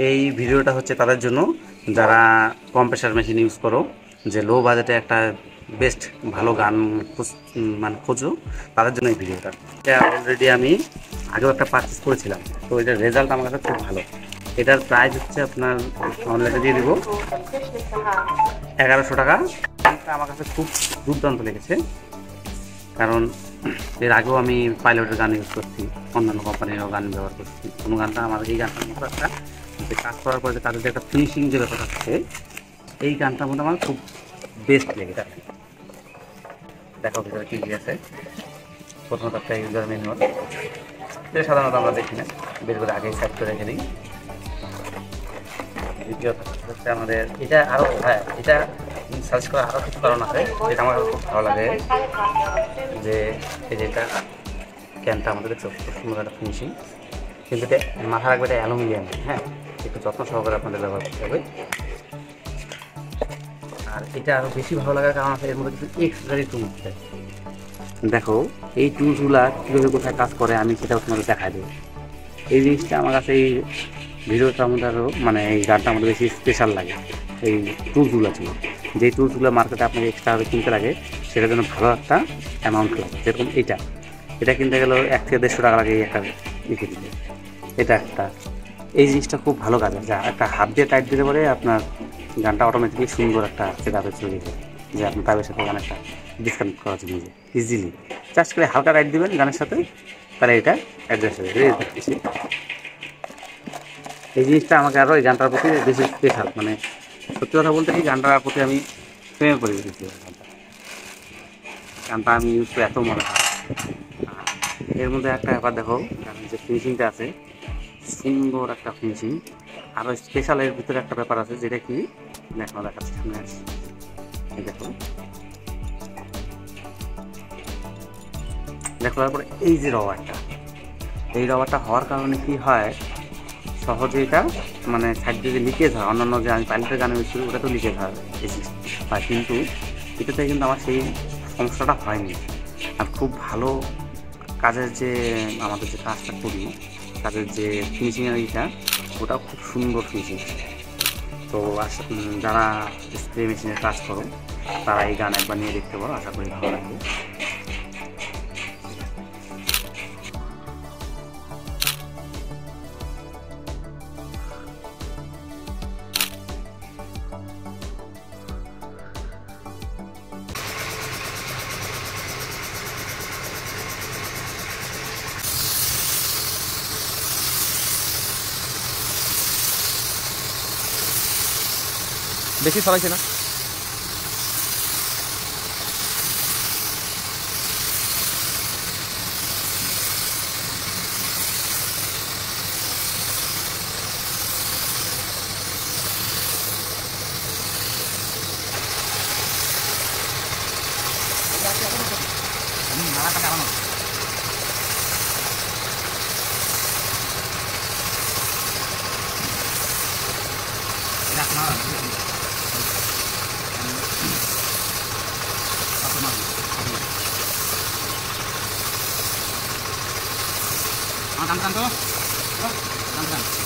এই ভিডিওটা হচ্ছে তাদের জন্য যারা কম্প্রেসার মেশিন ইউজ করো, যে লো বাজেটে একটা বেস্ট ভালো গান মানে খোঁজো, তাদের জন্য এই ভিডিওটা। এটা অলরেডি আমি আগেও একটা পারচেস করেছিলাম, তো এটার রেজাল্ট আমার কাছে খুব ভালো। এটার প্রাইস হচ্ছে আপনার অনলাইনে দিয়ে দিব 1100 টাকা। আমার কাছে খুব দুর্দান্ত লেগেছে, কারণ এর আগেও আমি পাইলটের গান ইউজ করছি, অন্যান্য কোম্পানিরও গান ব্যবহার করছি। কোনো গানটা আমার এই গানটার মতো একটা যে কাজ করার পরে যে তাদের যে একটা ফিনিশিং যে ব্যাপারটা আছে, এই গানটার মধ্যে আমার খুব বেস্ট লেগেছে। দেখো ভিতরে কী কী আছে। প্রথমত একটা ইউজার ম্যানুয়াল, যেটা সাধারণত আমরা দেখি না, বের করে আগেই সাইড করে রেখে দিই। দ্বিতীয়ত হচ্ছে আমাদের এটা আরও, হ্যাঁ এটা সার্চ করার আরও কিছু কারণ আছে, যেটা আমার খুব ভালো লাগে। যে এই যে এটা ক্যানটা আমাদের দেখছো খুব সুন্দর একটা ফিনিশিং, কিন্তু এটা মাথা রাখবে এটা অ্যালুমিনিয়াম, হ্যাঁ একটু যত্ন সহকারে আপনাদের ব্যবহার করতে হবে। আর এটা আরও বেশি ভালো লাগার কারণ আছে, এর মধ্যে কিছু এক্সট্রা টুলস আছে। দেখো এই টুলসগুলা কীভাবে কোথায় কাজ করে আমি সেটাও তোমাদের দেখাই দেবো। এই জিনিসটা আমার কাছে এই ভিডিওটার মধ্যে আরও মানে এই গানটার মধ্যে বেশি স্পেশাল লাগে। এই টুলসগুলো ছিল, যেই টুলসগুলো মার্কেটে আপনাকে এক্সট্রাভাবে কিনতে লাগে, সেটার জন্য ভালো একটা অ্যামাউন্ট লাগে। যেরকম এটা কিনতে গেলেও 1 থেকে 150 টাকা লাগে এই একটা ইকে দিতে। এটা একটা এই জিনিসটা খুব ভালো কাজে, যা একটা হাত দিয়ে টাইট দিতে পারে আপনার গানটা অটোমেটিকলি সুন্দর একটা সেটআপে চলে যায়, যে আপনি তাদের সাথে গানটা ডিসকানেক্ট করা জন্য ইজিলি জাস্ট করে হালকা টাইট দিবেন গানের সাথে, তাহলে এটা অ্যাডজাস্ট হয়ে যাবে। এই জিনিসটা আমাকে আরও এই গানটার প্রতি বেশি স্পেশাল, মানে সত্যি কথা বলতে কি গানটার প্রতি আমি প্রেমে পড়ে গেছি। গানটা আমি ইউজ করে এত মনে হয়। এর মধ্যে একটা ব্যাপার দেখো, গানের যে ফিনিশিংটা আছে সুন্দর একটা ফিনিশিং। আরও স্পেশাল এর ভিতরে একটা ব্যাপার আছে, যেটা কি দেখো দেখাচ্ছি সামনে আসি। এই দেখো তারপরে এই যে রবারটা, এই রবারটা হওয়ার কারণে কি হয়, সহজে এটা মানে সাইড দিয়ে লিকেজ হয়। অন্যান্য যে আমি পাইলটের গানে ইউজ করি ওটা তো লিকেজ হয় বেশি হয়, কিন্তু এটাতে কিন্তু আমার সেই সমস্যাটা হয়নি। আর খুব ভালো কাজের যে আমাদের যে কাজটা করি, কাজের যে ফিনিশিংয়ের এইটা, ওটাও খুব সুন্দর ফিনিশিং। তো যারা স্প্রে মেশিনের কাজ করো তারা এই গান একবার নিয়ে দেখতে পারো, আশা করি ভালো লাগবে। বেশি ছড়াইছে না। Makan kan tuh? Makan kan?